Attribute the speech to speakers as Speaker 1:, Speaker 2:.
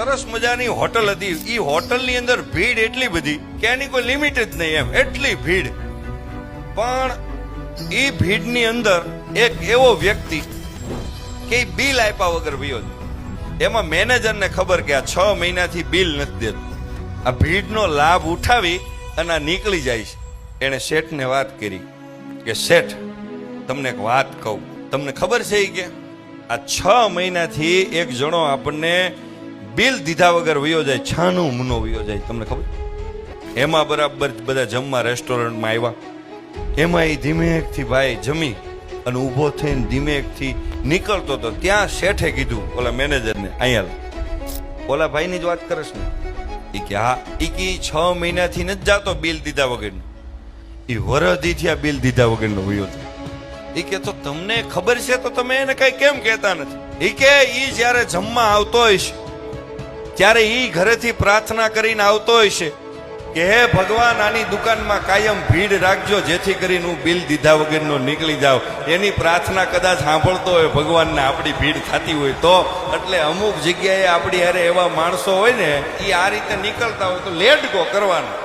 Speaker 1: સરસ મજાની હોટલ હતી। ઈ હોટલની અંદર ભીડ એટલી બધી કે એની કોઈ લિમિટ જ નહીં, એમ એટલી ભીડ। પણ ઈ ભીડની અંદર એક એવો વ્યક્તિ કે બિલ આપ્યા વગર વયો જાય। એમાં મેનેજરને ખબર કે આ 6 મહિનાથી બિલ નથી દેતું। આ ભીડનો લાભ ઉઠાવી અને નીકળી જાય છે। એને શેઠને વાત કરી કે શેઠ, તમને એક વાત કહું, તમને ખબર છે કે આ 6 મહિનાથી એક જણો આપણને બિલ દીધા વગર વયો જાય, છાનો મુનો વયો જાય, તમને ખબર? એમાં બરાબર બધા જમવા રેસ્ટોરન્ટમાં આવ્યા। એમાં એ ધીમેકથી ભાઈ જમી અને ઊભો થઈને ધીમેકથી નીકળતો હતો। ત્યાં શેઠે કીધું ઓલા મેનેજરને, અહીંયા ઓલા ભાઈની જ વાત કરશ ને? એ કે હા। એ કે 6 મહિનાથી નથી જાતો બિલ દીધા વગરનો, એ વરદીથી આ બિલ દીધા વગરનો વયો જાય। એ કે તો તમને ખબર છે તો તમે એને કઈ કેમ કહેતા નથી? એ કે ઈ જ્યારે જમવા આવતો હોય છે ત્યારે ઈ ઘરેથી પ્રાર્થના કરીને આવતો હોય છે કે હે ભગવાન, આની દુકાનમાં કાયમ ભીડ રાખજો જેથી કરીને હું બિલ દીધા વગરનો નીકળી જાઉં। એની પ્રાર્થના કદાચ સાંભળતો હોય ભગવાનને, આપણી ભીડ થતી હોય તો। એટલે અમુક જગ્યાએ આપણી હારે એવા માણસો હોય ને, એ આ રીતે નીકળતા હોય તો લેટ ગો કરવાના।